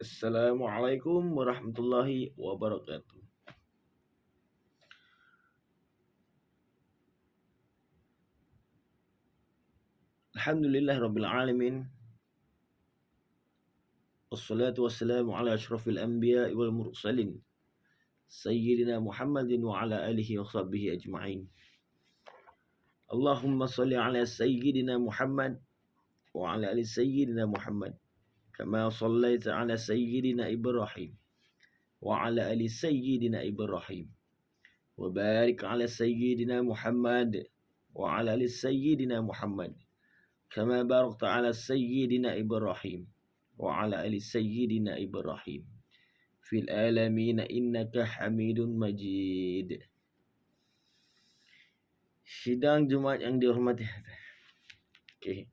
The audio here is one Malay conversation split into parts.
Assalamualaikum warahmatullahi wabarakatuh. Alhamdulillah rabbil alamin. Wassalatu wassalamu ala asyrafil anbiya wal mursalin. Sayyidina Muhammadin wa ala alihi wa sahbihi ajma'in. Allahumma salli ala sayyidina Muhammad wa ala ali sayyidina Muhammad. Kama sallaita ala sayyidina Ibrahim wa ala ali sayyidina Ibrahim. Wa barik ala sayyidina Muhammad wa ala ali sayyidina Muhammad. Kama barakta ala sayyidina Ibrahim wa ala ali sayyidina Ibrahim fil alamin innaka Hamidun Majid. Sidang Jumaat yang dihormati. Okey.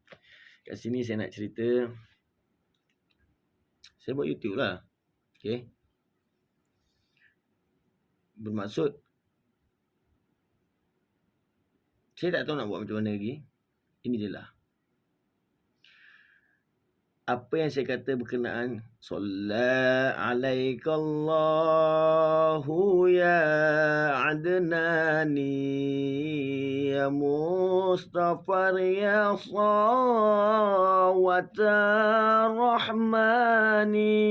Kat sini saya nak cerita. Saya buat YouTube lah. Okey. Bermaksud saya tak tahu nak buat macam mana lagi. Ini je lah. Apa yang saya kata berkenaan Salla alaikallahu ya adnani ya Mustafa ya sawata rahmani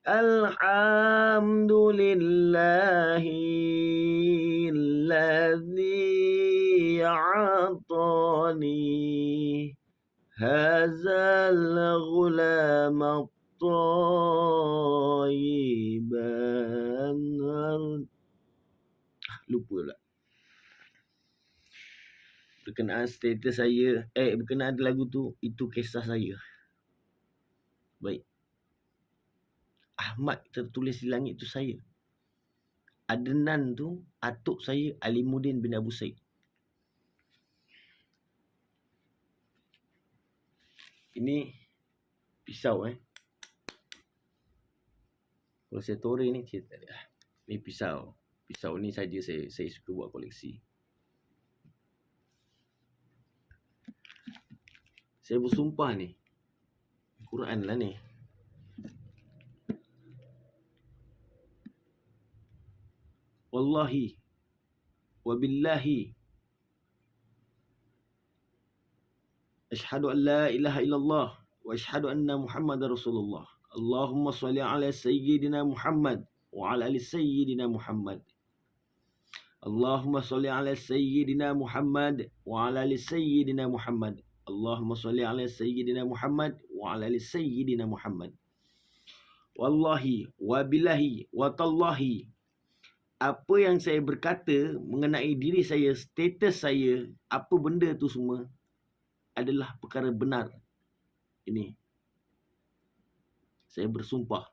alhamdulillahi alladhi a'tani hazal ghulam at-tayyiban. Lupa pula. Berkenaan status saya, berkenaan lagu tu, itu kisah saya. Baik. Ahmad tertulis di langit tu saya. Adnan tu atuk saya Alimuddin bin Abu Said. Ini pisau Kalau saya tore ni cerita dia. Ni pisau. Pisau ni saja saya suka buat koleksi. Saya bersumpah ni. Quran lah ni. Wallahi wabillahi Ashhadu an la ilaha illallah wa ashhadu anna Muhammadar Rasulullah. Allahumma salli ala sayyidina Muhammad wa ala ali sayyidina Muhammad. Allahumma salli ala sayyidina Muhammad wa ala ali sayyidina Muhammad. Allahumma salli ala sayyidina Muhammad wa ala ali sayyidina Muhammad. Wallahi wa billahi wa tallahi, apa yang saya berkata mengenai diri saya, status saya, apa benda tu semua adalah perkara benar. Ini saya bersumpah.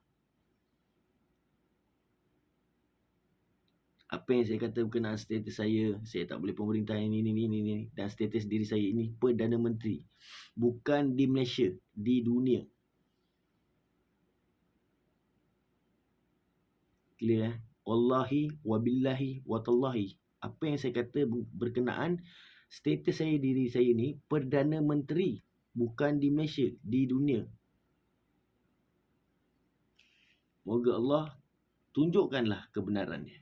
Apa yang saya kata berkenaan status saya tak boleh pemerintah ini, dan status diri saya ini Perdana Menteri. Bukan di Malaysia, di dunia. Clear Wallahi wabillahi watallahi. Apa yang saya kata berkenaan status saya, diri saya ni Perdana Menteri. Bukan di Malaysia, di dunia. Moga Allah tunjukkanlah kebenarannya.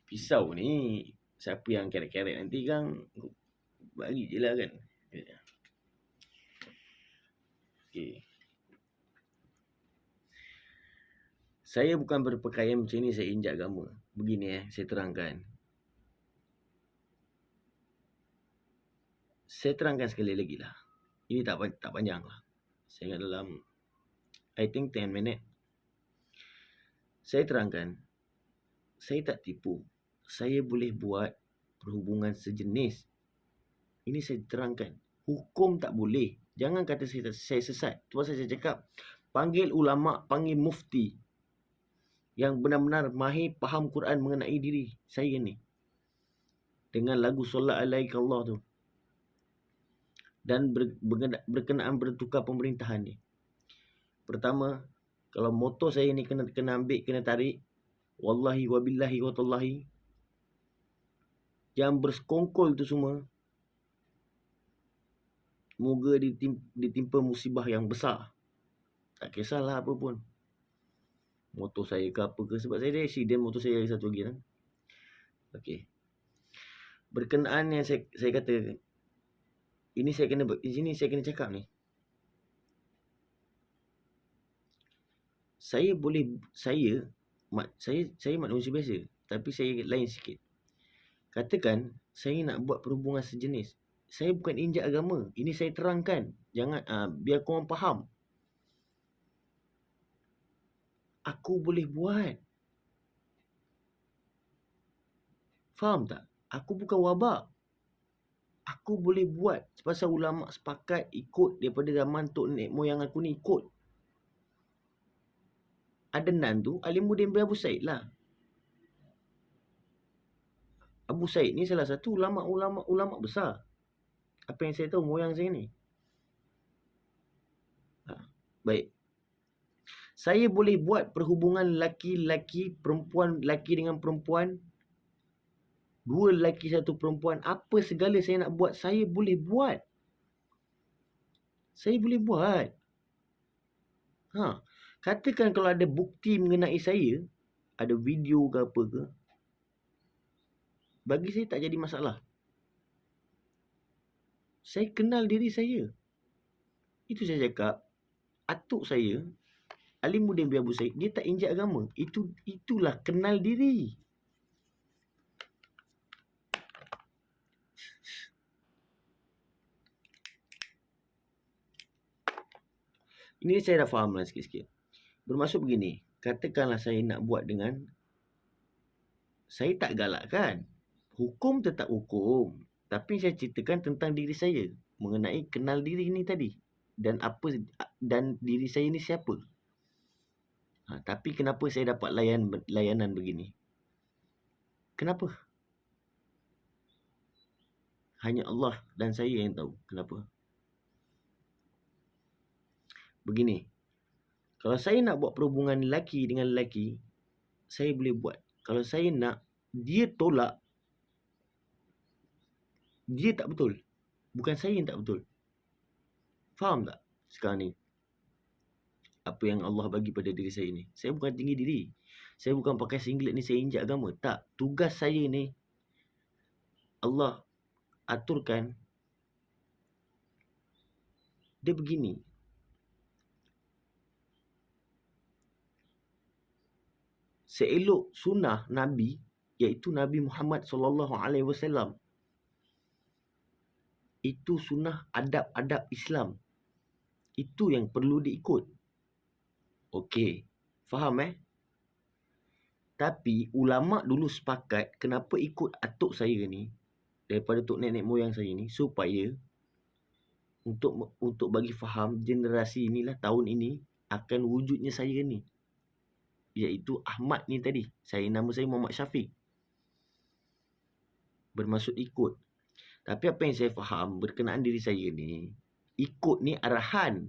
Pisau ni, siapa yang keret-keret nanti kan bagi je lah kan. Okay. Saya bukan berpakaian macam ni saya injak agama. Begini saya terangkan. Saya terangkan sekali lagi lah. Ini tak panjang lah. Saya ingat dalam I think 10 minit. Saya terangkan. Saya tak tipu. Saya boleh buat perhubungan sejenis. Ini saya terangkan. Hukum tak boleh. Jangan kata saya sesat. Tu pasal saya cakap, panggil ulama', panggil mufti yang benar-benar mahir faham Quran mengenai diri saya ni. Dengan lagu Solat Alaikallah tu. Dan berkenaan bertukar pemerintahan ni. Pertama, kalau motor saya ni kena ambil, kena tarik, wallahi wabillahi watallahi, yang bersekongkol tu semua moga ditimpa musibah yang besar. Tak kisahlah apa pun. Motor saya ke apa ke. Sebab saya ada accident motor saya ada satu lagi kan. Okey. Berkenaan yang saya kata, ini saya kena cakap ni. Saya manusia biasa, tapi saya lain sikit. Katakan saya nak buat perhubungan sejenis. Saya bukan injak agama. Ini saya terangkan. Jangan biar korang faham. Aku boleh buat. Faham tak? Aku bukan wabak. Aku boleh buat. Sebab ulama sepakat ikut daripada zaman tok nenek moyang aku ni ikut. Adnan tu Alimuddin bin Abu Said lah. Abu Said ni salah satu ulama besar. Apa yang saya tahu moyang saya ni. Baik. Saya boleh buat perhubungan laki-laki, perempuan, laki dengan perempuan. Dua lelaki, satu perempuan. Apa segala saya nak buat, saya boleh buat. Saya boleh buat. Katakan kalau ada bukti mengenai saya, ada video ke apa ke, bagi saya tak jadi masalah. Saya kenal diri saya. Itu saya cakap, atuk saya, Alimuddin bin Abu Said, dia tak injak agama. Itulah kenal diri. Ini saya dah faham lah sikit-sikit. Bermaksud begini, katakanlah saya nak buat dengan, saya tak galakkan. Hukum tetap hukum. Tapi saya ceritakan tentang diri saya. Mengenai kenal diri ni tadi. Dan diri saya ni siapa. Tapi kenapa saya dapat layanan begini? Kenapa? Hanya Allah dan saya yang tahu kenapa. Begini. Kalau saya nak buat perhubungan lelaki dengan lelaki, saya boleh buat. Kalau saya nak, dia tolak, dia tak betul. Bukan saya yang tak betul. Faham tak sekarang ni? Apa yang Allah bagi pada diri saya ni. Saya bukan tinggi diri. Saya bukan pakai singlet ni saya injak agama. Tak. Tugas saya ni, Allah aturkan. Dia begini. Seelok sunnah Nabi, iaitu Nabi Muhammad SAW. Itu sunnah adab-adab Islam. Itu yang perlu diikut. Okey. Faham Tapi ulama dulu sepakat kenapa ikut atuk saya ni daripada tok nenek moyang saya ni, supaya untuk bagi faham generasi inilah tahun ini akan wujudnya saya ni, iaitu Ahmad ni tadi. Nama saya Muhammad Syafiq. Bermaksud ikut. Tapi apa yang saya faham berkenaan diri saya ni, ikut ni arahan.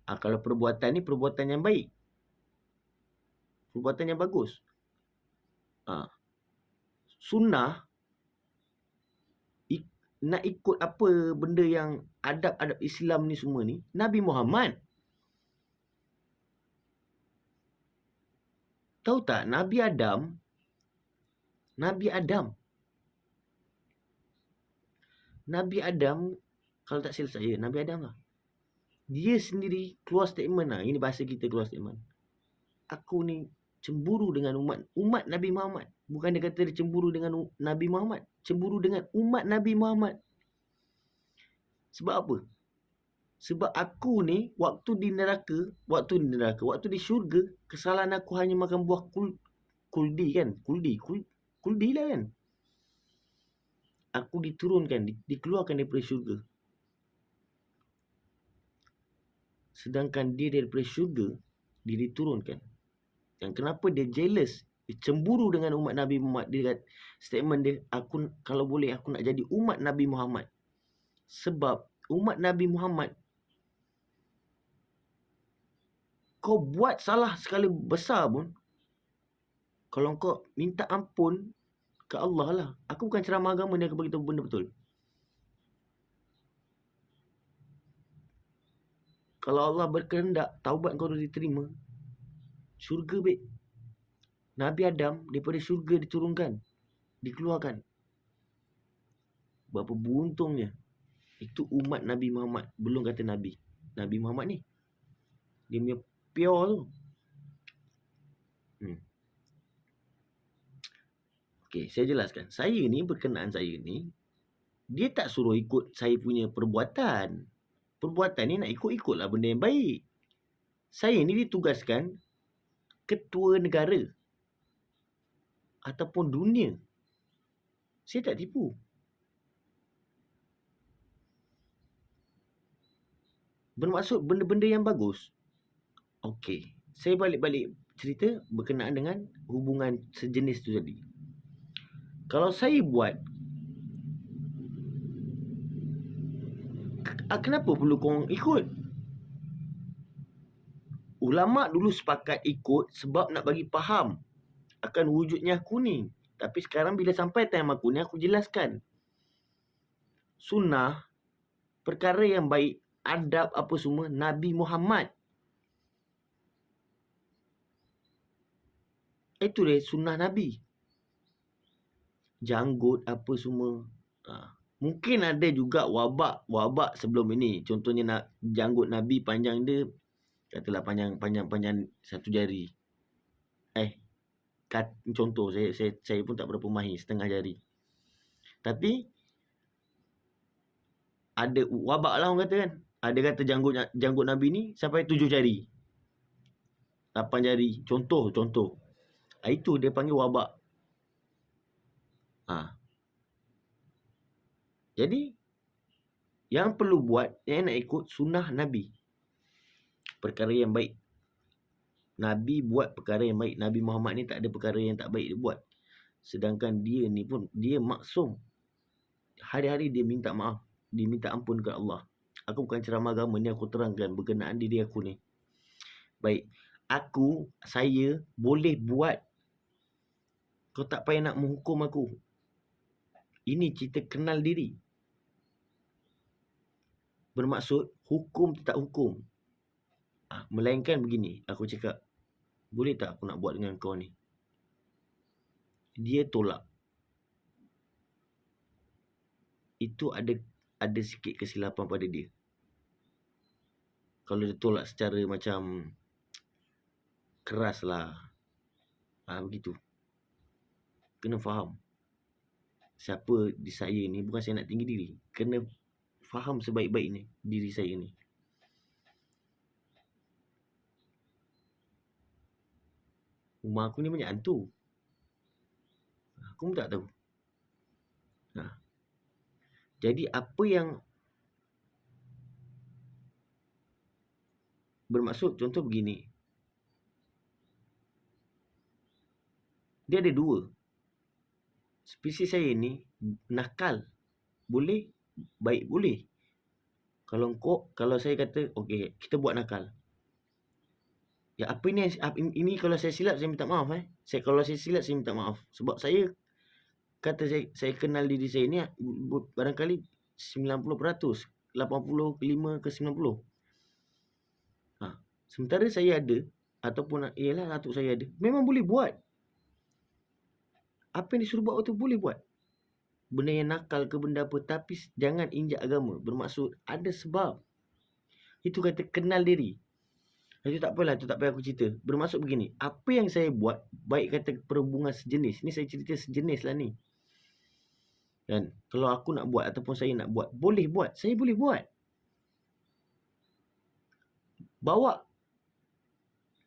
Kalau perbuatan ni perbuatan yang baik, perbuatan yang bagus. Sunnah, nak ikut apa benda yang adab-adab Islam ni semua ni, Nabi Muhammad. Tahu tak, Nabi Adam, kalau tak silap saya, Nabi Adam lah. Dia sendiri keluar statement lah. Ini bahasa kita keluar statement. Aku ni cemburu dengan umat Nabi Muhammad. Bukan dia kata dia cemburu dengan Nabi Muhammad. Cemburu dengan umat Nabi Muhammad. Sebab apa? Sebab aku ni waktu di syurga, kesalahan aku hanya makan buah kuldi kan. Kuldi lah kan. Aku diturunkan, dikeluarkan daripada syurga. Sedangkan dia daripada syurga, dia diturunkan. Dan kenapa dia jealous, dia cemburu dengan umat Nabi Muhammad? Dia kata, statement dia, kalau boleh aku nak jadi umat Nabi Muhammad. Sebab umat Nabi Muhammad, kau buat salah sekali besar pun, kalau kau minta ampun ke Allah lah. Aku bukan ceramah agama ni, aku beritahu benda betul. Kalau Allah berkehendak, taubat kau diterima, syurga baik. Nabi Adam daripada syurga diturunkan, dikeluarkan. Berapa beruntungnya. Itu umat Nabi Muhammad. Belum kata Nabi. Nabi Muhammad ni, dia punya pure tu. Okay, saya jelaskan. Saya ni, berkenaan saya ni, dia tak suruh ikut saya punya perbuatan. Perbuatan ni nak ikut-ikutlah benda yang baik. Saya ni ditugaskan ketua negara ataupun dunia. Saya tak tipu. Bermaksud benda-benda yang bagus. Okey, saya balik-balik cerita berkenaan dengan hubungan sejenis tu tadi. Kalau saya buat, kenapa perlu korang ikut? Ulama' dulu sepakat ikut sebab nak bagi faham akan wujudnya aku ni. Tapi sekarang bila sampai time aku ni, aku jelaskan. Sunnah, perkara yang baik, adab apa semua, Nabi Muhammad. Itu dia sunnah Nabi. Janggut apa semua. Mungkin ada juga wabak sebelum ini. Contohnya janggut Nabi panjang dia, katalah panjang satu jari. Contoh, saya pun tak berapa mahir, setengah jari. Tapi ada wabak lah orang kata kan. Ada kata janggut Nabi ni sampai 7 jari, 8 jari. Contoh. Itu dia panggil wabak. Jadi yang perlu buat, yang nak ikut sunnah Nabi. Perkara yang baik. Nabi buat perkara yang baik. Nabi Muhammad ni tak ada perkara yang tak baik dia buat. Sedangkan dia ni pun, dia maksum. Hari-hari dia minta maaf. Dia minta ampun ke Allah. Aku bukan ceramah agama ni, aku terangkan berkenaan diri aku ni. Baik. Saya boleh buat. Kau tak payah nak menghukum aku. Ini cerita kenal diri. Bermaksud, hukum tak hukum. Melainkan begini, aku cakap, boleh tak aku nak buat dengan kau ni? Dia tolak. Itu ada sikit kesilapan pada dia. Kalau dia tolak secara macam keras lah, begitu. Kena faham. Siapa di saya ni, bukan saya nak tinggi diri. Kena faham sebaik-baiknya diri saya ni. Rumah aku ni banyak hantu. Aku pun tak tahu. Jadi apa yang bermaksud, contoh begini. Dia ada dua. Spesies saya ni nakal. Boleh, baik boleh. Kalau saya kata, okey, kita buat nakal. Ya, apa ini kalau saya silap, saya minta maaf. Kalau saya silap, saya minta maaf. Sebab saya kata saya kenal diri saya ni barangkali 90%, 85 ke 90. Sementara saya ada, ataupun ialah atuk saya ada, memang boleh buat. Apa yang disuruh buat tu boleh buat. Benda yang nakal ke benda apa, tapi jangan injak agama. Bermaksud ada sebab. Itu kata kenal diri. Itu tak apalah, itu tak payah aku cerita. Bermaksud begini, apa yang saya buat, baik kata perhubungan sejenis, ni saya cerita sejenis lah ni. Dan kalau aku nak buat ataupun saya nak buat, boleh buat. Saya boleh buat. Bawa.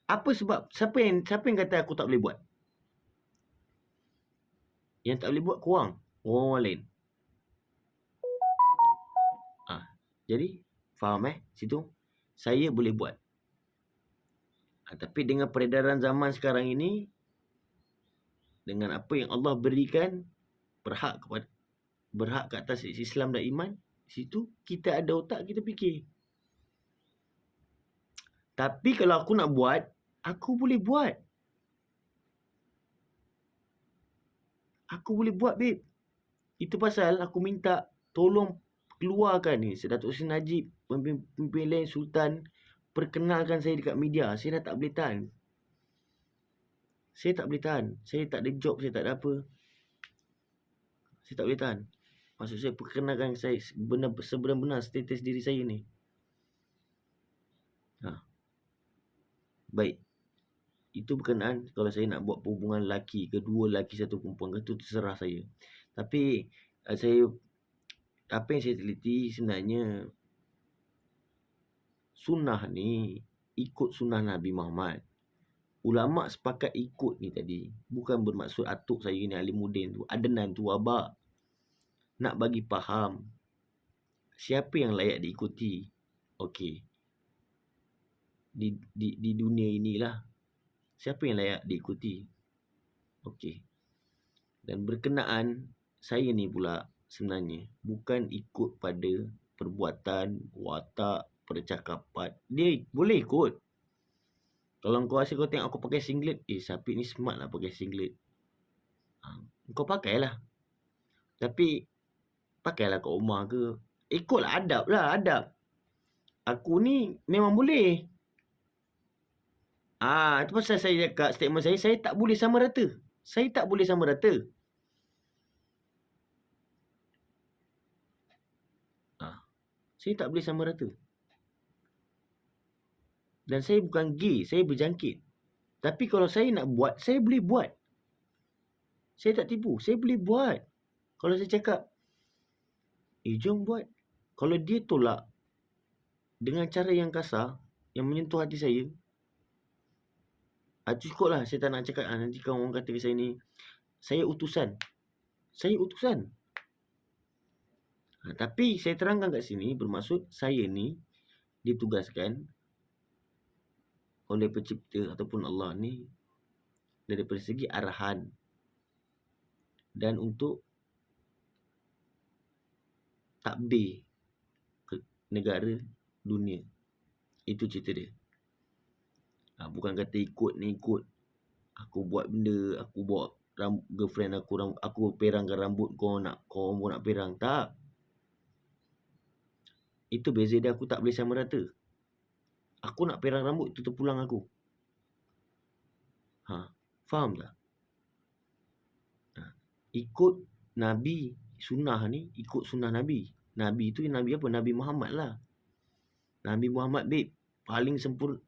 Apa sebab? Siapa yang kata aku tak boleh buat? Yang tak boleh buat korang, orang lain. Jadi faham situ? Saya boleh buat. Tapi dengan peredaran zaman sekarang ini, dengan apa yang Allah berikan, berhak ke atas Islam dan iman, situ kita ada otak, kita fikir. Tapi kalau aku nak buat, aku boleh buat. Aku boleh buat, babe. Itu pasal aku minta tolong keluarkan ni Datuk Seri Najib, pemimpin lain, Sultan, perkenalkan saya dekat media. Saya dah tak boleh tahan. Saya tak boleh tahan. Saya tak ada job, saya tak ada apa. Saya tak boleh tahan. Maksud saya, perkenalkan saya sebenar-benar status diri saya ni. Baik. Itu berkenaan kalau saya nak buat hubungan lelaki ke, dua lelaki satu perempuan ke, itu terserah saya. Tapi apa yang saya teliti sebenarnya, sunnah ni ikut sunnah Nabi Muhammad. Ulama sepakat ikut ni tadi. Bukan bermaksud atuk saya ni, Alimuddin tu, Adnan tu, Wabak. Nak bagi faham siapa yang layak diikuti. Okey. Di dunia inilah, siapa yang layak diikuti. Okey. Dan berkenaan saya ni pula sebenarnya bukan ikut pada perbuatan, watak, percakapan. Dia boleh ikut. Kalau kau rasa kau tengok aku pakai singlet, Syafiq ni smart lah pakai singlet. Kau pakailah. Tapi pakailah kat rumah ke. Ikutlah adab lah, adab. Aku ni memang boleh. Itu pasal saya cakap statement saya tak boleh sama rata. Saya tak boleh sama rata. Saya tak boleh sama rata. Dan saya bukan gay, saya berjangkit. Tapi kalau saya nak buat, saya boleh buat. Saya tak tipu, saya boleh buat. Kalau saya cakap, jom buat. Kalau dia tolak dengan cara yang kasar, yang menyentuh hati saya, cukup lah. Saya tak nak cakap, nanti kalau orang kata saya ni, saya utusan. Saya utusan. Tapi saya terangkan kat sini, bermaksud saya ni ditugaskan oleh pencipta ataupun Allah ni daripada segi arahan dan untuk takbir ke negara dunia. Itu cerita dia. Bukan kata ikut ni ikut. Aku buat benda, aku bawa girlfriend aku perangkan rambut kau nak perang. Tak. Itu beza dia, aku tak boleh sama rata. Aku nak perang rambut, tutup pulang aku. Faham tak? Ikut Nabi, sunnah ni ikut sunnah Nabi. Nabi tu Nabi apa? Nabi Muhammad lah. Nabi Muhammad, babe, paling sempurna,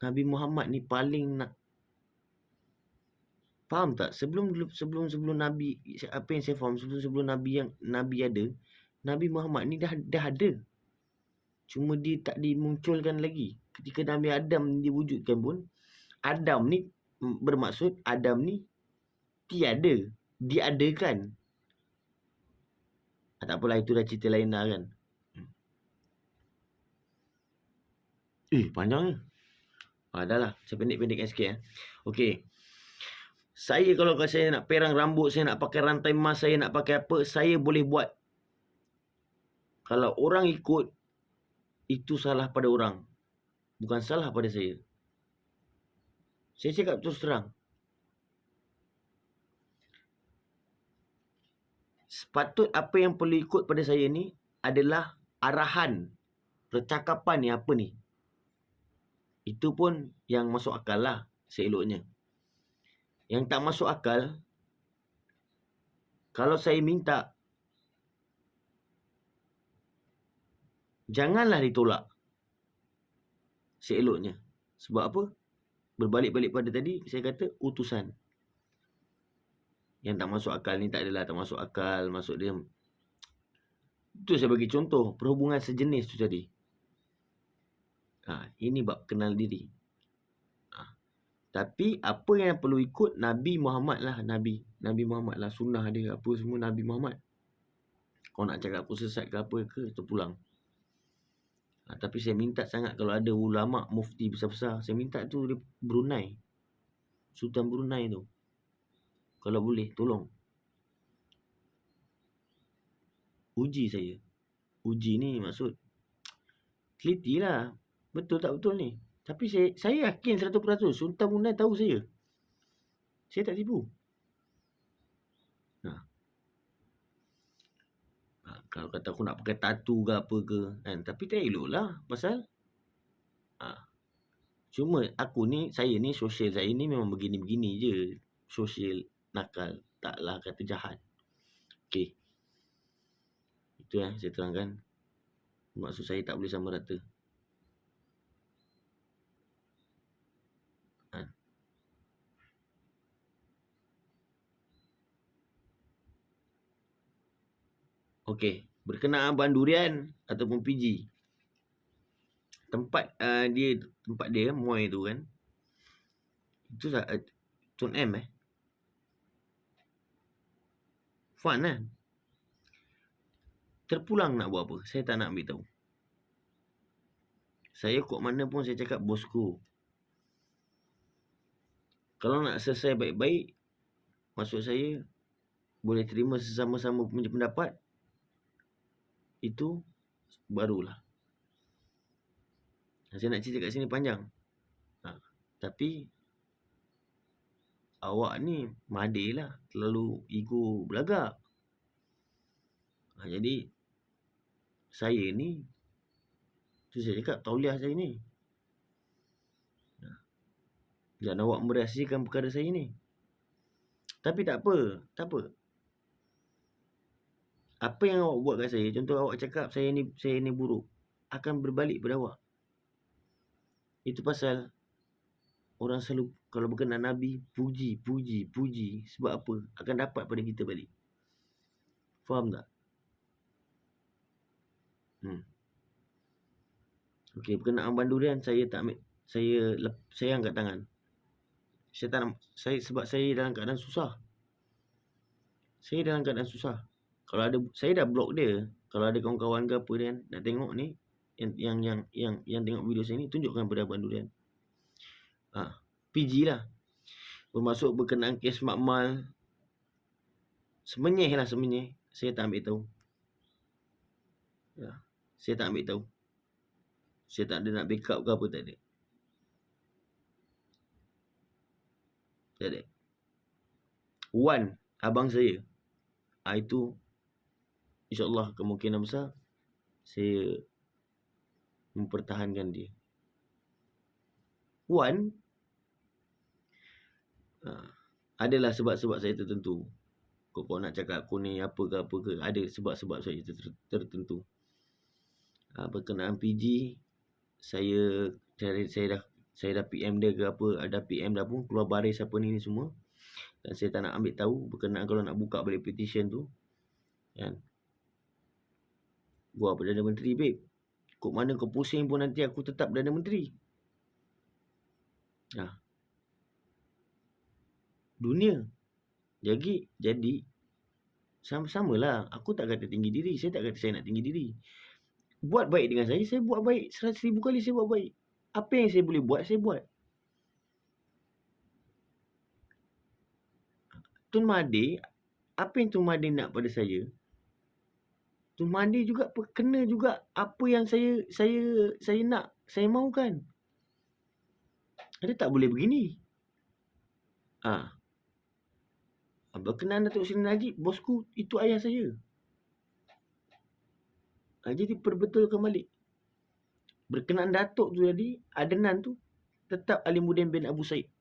Nabi Muhammad ni paling nak. Faham tak? Sebelum Nabi, apa yang saya faham, sebelum Nabi ada, Nabi Muhammad ni dah ada. Cuma dia tak dimunculkan lagi. Ketika Nabi Adam diwujudkan pun, Adam ni bermaksud Adam ni tiada, diadakan. Tak apalah, itu dah cerita lain dah kan. Panjang ni. Dah lah, saya pendek-pendekkan sikit. Okey. Saya kalau saya nak perang rambut, saya nak pakai rantai emas, saya nak pakai apa, saya boleh buat. Kalau orang ikut, itu salah pada orang. Bukan salah pada saya. Saya cakap terus terang. Sepatut apa yang perlu ikut pada saya ni adalah arahan. Percakapan ni apa ni. Itu pun yang masuk akal lah seeloknya. Yang tak masuk akal, kalau saya minta, janganlah ditolak seeloknya. Sebab apa? Berbalik-balik pada tadi, saya kata utusan. Yang tak masuk akal ni tak adalah tak masuk akal. Maksud dia, itu saya bagi contoh, perhubungan sejenis tu tadi. Ini bab kenal diri. Tapi apa yang perlu ikut, Nabi Muhammad lah. Nabi Muhammad lah, sunnah dia, apa semua Nabi Muhammad. Kau nak cakap aku sesat ke apa ke, terpulang. Tapi saya minta sangat kalau ada ulama mufti besar-besar, saya minta tu dia Brunei, Sultan Brunei tu, kalau boleh tolong uji saya. Uji ni maksud teliti lah, betul tak betul ni. Tapi saya yakin 100% Sultan Brunei tahu saya. Saya tak tipu. Kalau kata aku nak pakai tattoo ke apa ke kan, tapi tak elok lah. Pasal cuma aku ni, saya ni sosial saya ni memang begini-begini je. Sosial nakal, taklah kata jahat. Okey. Itu yang saya terangkan. Maksud saya tak boleh sama rata. Okey, berkenaan bandurian ataupun PG. Tempat dia Muay tu kan. Itu Tun M Fun kan. Terpulang nak buat apa? Saya tak nak ambil tahu. Saya kok mana pun saya cakap bosku. Kalau nak selesai baik-baik, maksud saya boleh terima sesama-sama punya pendapat, itu barulah. Saya nak cerita kat sini panjang. Tapi awak ni madilah, terlalu ego belagak. Jadi saya ni, tu saya cakap tauliah saya ni. Dan awak merahsiakan perkara saya ni. Tapi tak apa. Apa yang awak buat kat saya, contoh awak cakap saya ni buruk, akan berbalik pada awak. Itu pasal orang selalu kalau berkenaan Nabi, puji. Sebab apa? Akan dapat pada kita balik. Faham tak? Okey, berkenaan bandurian saya tak ambil, saya angkat tangan. Sebab saya dalam keadaan susah. Kalau ada, saya dah block dia. Kalau ada kawan-kawan ke apa dia nak tengok ni, yang tengok video saya ni, tunjukkan pada bandurian. PG lah. Bermaksud berkenaan kes makmal, semenyih. Saya tak ambil tahu. Saya tak ambil tahu. Saya tak ada nak backup ke apa, tak ada. Wan, abang saya, itu insyaAllah kemungkinan besar saya mempertahankan dia. Wan, adalah sebab-sebab saya tertentu. Kau nak cakap aku ni apa ke, ada sebab-sebab saya tertentu. Berkenaan PG, saya dah PM dia ke apa, ada PM dah pun keluar baris apa ni semua. Dan saya tak nak ambil tahu berkenaan kalau nak buka balik petition tu kan. Buat Perdana Menteri, babe. Kok mana kau pusing pun nanti aku tetap Perdana Menteri. Dunia. Jadi sama-samalah. Aku tak kata tinggi diri. Saya tak kata saya nak tinggi diri. Buat baik dengan saya buat baik. 100,000 kali saya buat baik. Apa yang saya boleh buat, saya buat. Tun Mahathir, apa yang Tun Mahathir nak pada saya, Tun Mahathir juga kena juga apa yang saya nak, saya mahukan. Dia tak boleh begini. Berkenaan Datuk Seri Najib, bosku, itu ayah saya. Jadi perbetulkan balik. Berkenaan Datuk tu tadi, Adnan tu tetap Alimuddin bin Abu Said.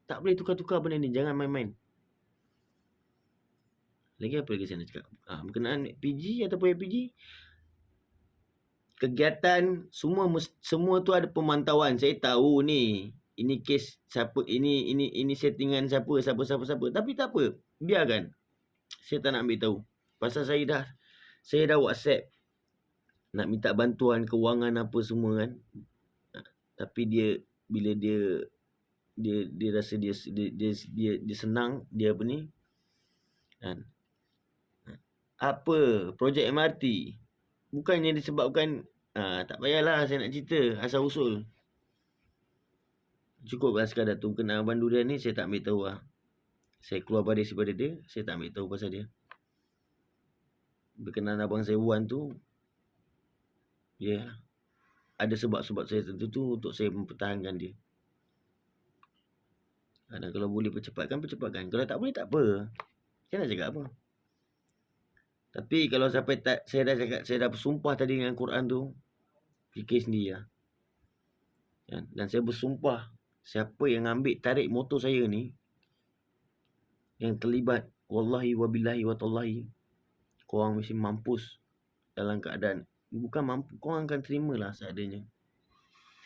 Tak boleh tukar-tukar benda ni. Jangan main-main. Lagi apa lagi saya nak cakap? Berkenaan PG ataupun APG, kegiatan semua tu ada pemantauan. Saya tahu ni, ini kes siapa, ini settingan siapa. Tapi tak apa, biarkan. Saya tak nak ambil tahu. Pasal saya dah WhatsApp nak minta bantuan kewangan apa semua kan. Tapi bila dia rasa dia senang, dia apa ni kan. Apa projek MRT bukannya disebabkan tak payahlah saya nak cerita asal usul. Cukuplah sekadar tu kena bandurian ni saya tak ambil tahu lah. Saya keluar baris daripada dia, saya tak ambil tahu pasal dia. Berkenaan abang saya Wan tu, ada sebab-sebab saya tertentu untuk saya mempertahankan dia. Dan kalau boleh percepatkan. Kalau tak boleh, tak apa. Saya nak cakap apa? Tapi kalau sampai saya dah cakap, saya dah bersumpah tadi dengan Quran tu, fikir sendiri lah. Dan saya bersumpah, siapa yang ambil tarik motor saya ni, yang terlibat, wallahi wabillahi watallahi, korang mesti mampus dalam keadaan, bukan mampu, korang akan terimalah seadanya.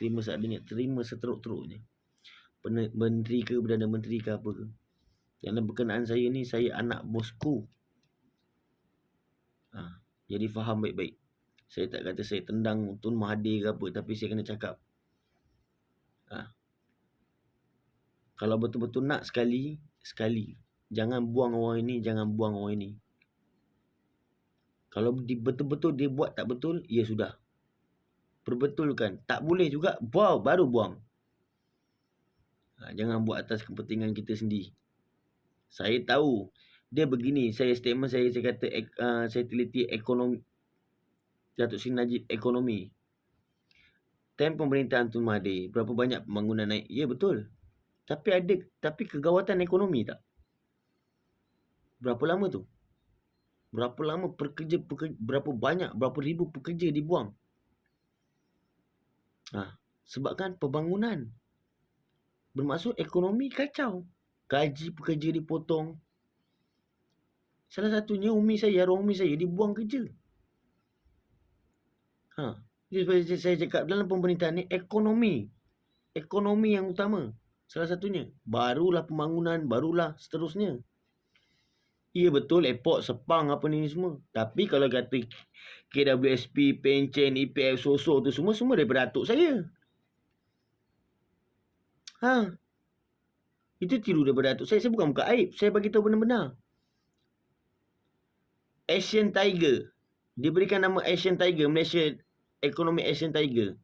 Terima seteruk-teruknya. Menteri ke, Perdana Menteri ke apa ke. Yang berkenaan saya ni, saya anak bosku. Jadi faham baik-baik. Saya tak kata saya tendang Tun Mahathir ke apa, tapi saya kena cakap. Kalau betul-betul nak sekali. Jangan buang orang ini, jangan buang orang ini. Kalau betul-betul dia buat tak betul, ya sudah. Perbetulkan. Tak boleh juga, baru buang. Jangan buat atas kepentingan kita sendiri. Saya tahu dia begini. Statement saya kata saya teliti ekonomi, Datuk Seri Najib ekonomi. Time pemerintahan Tun Mahathir, berapa banyak pembangunan naik? Ya betul. Tapi kegawatan ekonomi tak? Berapa lama tu? Berapa lama berapa banyak, berapa ribu pekerja dibuang? Sebabkan pembangunan. Bermaksud ekonomi kacau. Gaji pekerja dipotong. Salah satunya arwah umi saya dibuang kerja. Jadi saya cakap dalam pemerintahan ni ekonomi yang utama. Salah satunya. Barulah pembangunan, barulah seterusnya. Ya betul, airport, Sepang apa ni semua. Tapi kalau kata KWSP, pencen, EPF, sosok tu semua daripada atuk saya. Itu tiru daripada atuk saya. Saya bukan buka aib. Saya bagi tahu benar-benar. Asian Tiger. Diberikan nama Asian Tiger, Malaysia Economic Asian Tiger.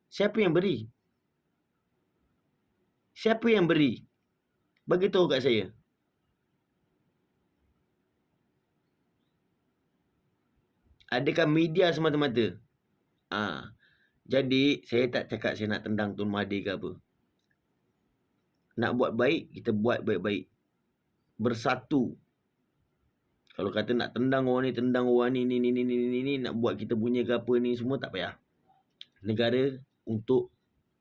Siapa yang beri? Bagi tahu kat saya. Adakah media semata-mata? Jadi, saya tak cakap saya nak tendang Tun Mahathir ke apa. Nak buat baik, kita buat baik-baik. Bersatu. Kalau kata nak tendang orang ni, nak buat kita punya ke apa ni, semua tak payah. Negara untuk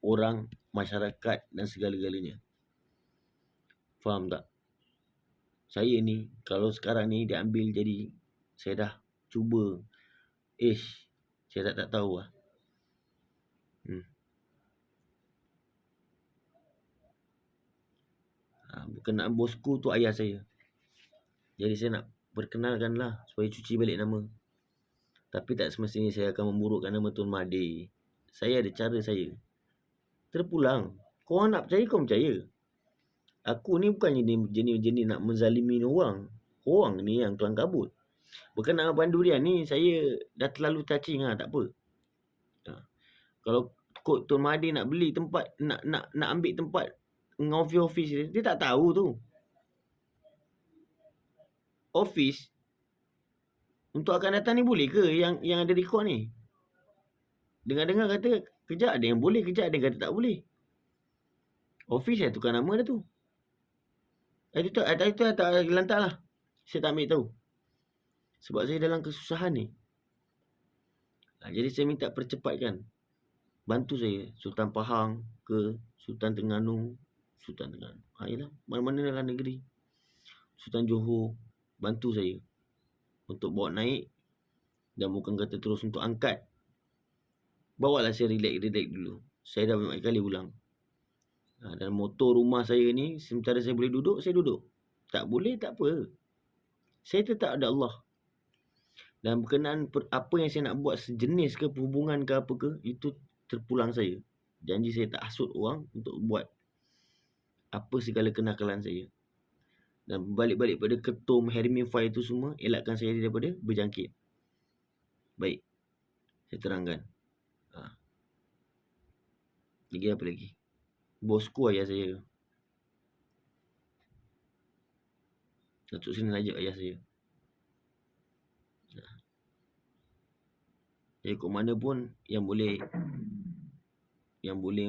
orang, masyarakat dan segala-galanya. Faham tak? Saya ni, kalau sekarang ni dia ambil jadi, saya dah cuba. Saya tak tahu lah. Berkenaan bosku tu ayah saya. Jadi saya nak perkenalkan lah supaya cuci balik nama. Tapi tak semestinya saya akan memburukkan nama Tun Mahathir. Saya ada cara saya. Terpulang. Korang nak percaya, korang percaya. Aku ni bukan jenis nak menzalimi orang. Korang ni yang kelang kabut. Berkenaan Abang Durian ni, saya dah terlalu touching lah, tak apa. Kalau Tun Mahathir nak beli tempat, nak ambil tempat office dia tak tahu tu. Office untuk akan datang ni boleh ke yang ada rekod ni? Dengar-dengar kata kejap ada yang boleh, kejap ada yang kata tak boleh. Office saya tukar nama dah tu. Itu tak lantak lah. Saya tak ambil tahu. Sebab saya dalam kesusahan ni. Jadi saya minta percepatkan. Bantu saya. Sultan Pahang ke Sultan Terengganu. Yalah, mana-mana dalam negeri. Sultan Johor. Bantu saya. Untuk bawa naik. Dan bukan kata terus untuk angkat. Bawalah saya relax dulu. Saya dah banyak kali ulang. Dan motor rumah saya ni, sementara saya boleh duduk, saya duduk. Tak boleh, tak apa. Saya tetap ada Allah. Dan berkenaan apa yang saya nak buat, sejenis ke, hubungan ke apa ke, itu terpulang saya. Janji saya tak hasut orang untuk buat apa segala kenakalan saya. Dan balik-balik pada ketum Hermin Fire itu semua, elakkan saya daripada berjangkit. Baik. Saya terangkan. Lagi apa lagi? Bosku ayah saya. Datuk Seri Najib ayah saya. Jadi kok mana pun yang boleh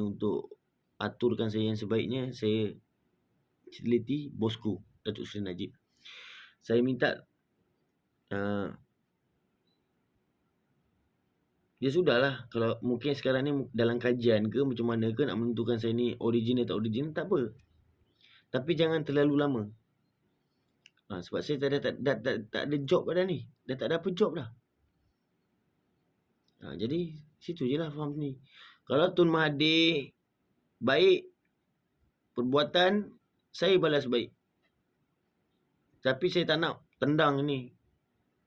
untuk aturkan saya yang sebaiknya, saya teliti bosku Datuk Seri Najib. Saya minta dia sudahlah, kalau mungkin sekarang ni dalam kajian ke macam mana ke nak menentukan saya ni origin atau origin, tak apa. Tapi jangan terlalu lama. Sebab saya tak ada job dah ni. Dah tak ada apa job dah. Jadi situ je lah faham ni. Kalau Tun Mahathir baik, perbuatan saya balas baik. Tapi saya tak nak tendang ni.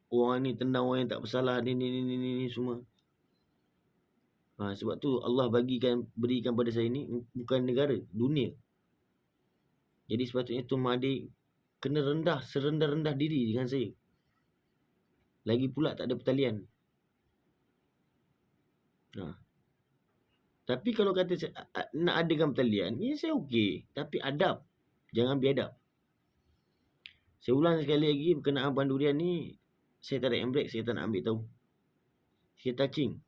Orang ni tendang orang yang tak bersalah ni semua. Sebab tu Allah berikan pada saya ni bukan negara, dunia. Jadi sepatutnya Tun Mahathir kena serendah-rendah diri dengan saya. Lagi pula tak ada pertalian. Tapi kalau kata nak adakan pertalian, ya saya okey. Tapi adab. Jangan biadab. Saya ulang sekali lagi berkenaan Bandurian ni, saya tarik handbrake, saya tak nak ambil tahu. Saya touching.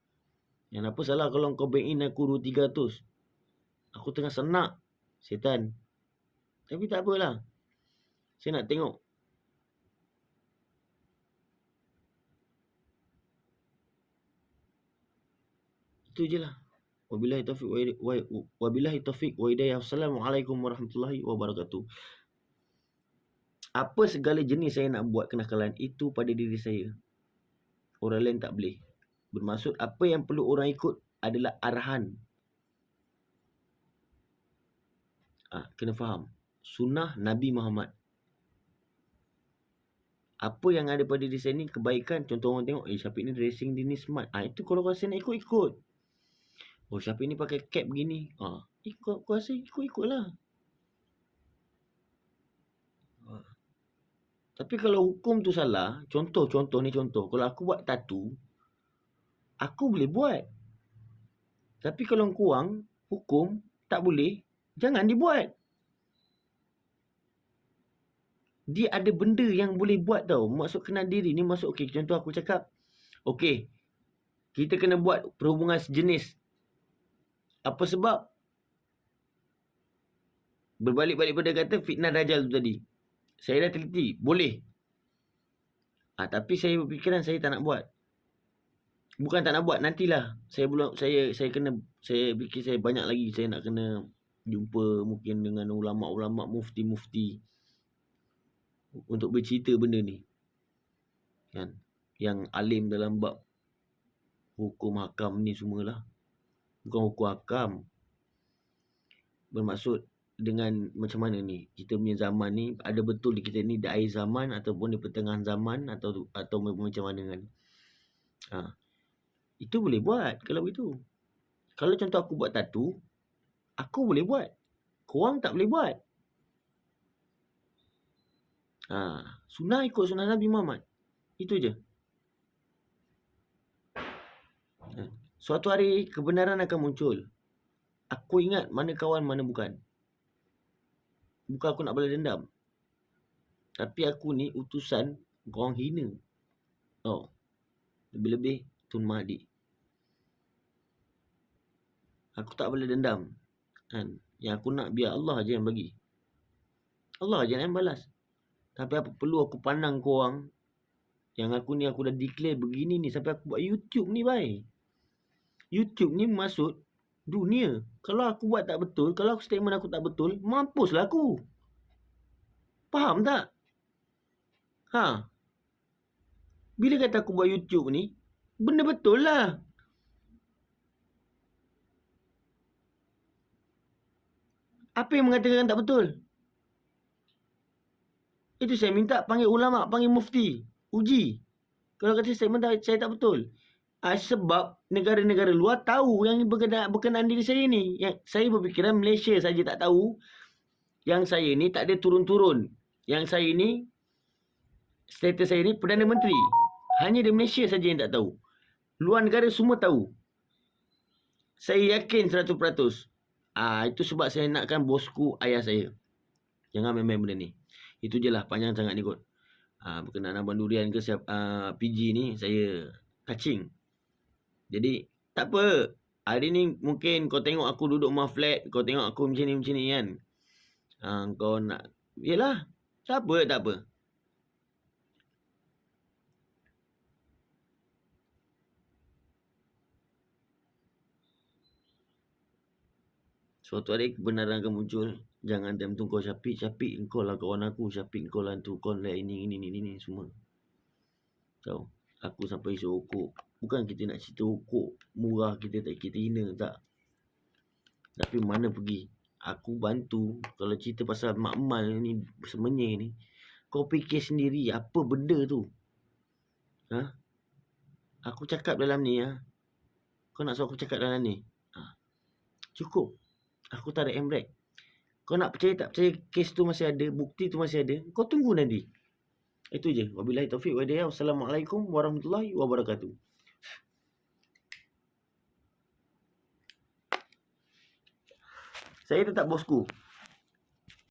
Yang apa salah kalau kau bank in aku 200-300. Aku tengah senak. Setan. Tapi tak apalah. Saya nak tengok. Itu je lah. Wabillahi taufiq wa hidayah. Assalamualaikum warahmatullahi wabarakatuh. Apa segala jenis saya nak buat kenakalan, itu pada diri saya. Orang lain tak boleh. Bermaksud apa yang perlu orang ikut adalah arahan. Kena faham. Sunnah Nabi Muhammad. Apa yang ada pada diri saya ni kebaikan. Contoh orang tengok, Syafiq ni dressing dia ni smart. Itu kalau rasa nak ikut-ikut. Syafiq ni pakai cap begini. Ikut, rasa ikut-ikutlah. Tapi kalau hukum tu salah, contoh. Kalau aku buat tattoo, aku boleh buat. Tapi kalau kurang, hukum tak boleh, jangan dibuat. Dia ada benda yang boleh buat tau. Maksud kenal diri ni, maksud okey. Contoh aku cakap, okey, kita kena buat perhubungan sejenis. Apa sebab? Berbalik-balik pada kata fitnah Dajjal tu tadi. Saya dah teliti, boleh. Tapi saya berfikiran saya tak nak buat. Bukan tak nak buat, nantilah. Saya fikir saya banyak lagi saya nak kena jumpa mungkin dengan ulama-ulama, mufti-mufti untuk bercerita benda ni. Kan? Yang alim dalam bab hukum hakam ni semualah. Bukan hukum hakam. Bermaksud dengan macam mana ni, kita punya zaman ni ada betul di kita ni di akhir zaman ataupun di pertengahan zaman atau macam mana kan. Itu boleh buat kalau begitu. Kalau contoh aku buat tattoo, aku boleh buat. Korang tak boleh buat. Sunnah ikut sunnah Nabi Muhammad. Itu je. Suatu hari kebenaran akan muncul. Aku ingat mana kawan mana bukan. Bukan aku nak balas dendam. Tapi aku ni utusan orang hina. Lebih-lebih Tun Mahathir. Aku tak balas dendam. Yang aku nak biar Allah je yang bagi. Allah je yang balas. Tapi apa perlu aku pandang korang yang aku dah declare begini ni sampai aku buat YouTube ni bhai. YouTube ni maksud dunia. Kalau aku buat tak betul, kalau statement aku tak betul, mampuslah aku. Faham tak? Bila kata aku buat YouTube ni, benda betul lah. Apa yang mengatakan tak betul? Itu saya minta panggil ulama, panggil mufti, uji. Kalau kata statement saya tak betul. Sebab negara-negara luar tahu yang berkenaan diri saya ni. Yang saya berfikiran Malaysia saja tak tahu. Yang saya ni tak ada turun-turun. Yang saya ni, status saya ni Perdana Menteri. Hanya di Malaysia saja yang tak tahu. Luar negara semua tahu. Saya yakin 100%. Itu sebab saya nakkan bosku ayah saya. Jangan main-main benda ni. Itu je lah, panjang sangat ni kot. Berkenaan Abang Durian ke PG ni, saya touching. Jadi, tak apa. Hari ni mungkin kau tengok aku duduk rumah flat, kau tengok aku macam ni kan. Kau nak, yelah, tak apa. Suatu hari kebenaran akan muncul. Jangan diam tu kau Syafiq engkau lah kawan aku, Syafiq engkau lah tu, kau lah ini semua. Tahu? Aku sampai isi rokok. Bukan kita nak cerita rokok murah, kita hina, tak. Tapi mana pergi? Aku bantu. Kalau cerita pasal Mak Mal ni, semenyih ni, kau fikir sendiri apa benda tu. Aku cakap dalam ni, kau nak suruh aku cakap dalam ni? Cukup. Aku tarik handbrake. Kau nak percaya tak percaya, kes tu masih ada, bukti tu masih ada. Kau tunggu nanti. Itu je. Wabillahi taufiq wa hidayah. Wassalamualaikum warahmatullahi wabarakatuh. Saya tetap bosku.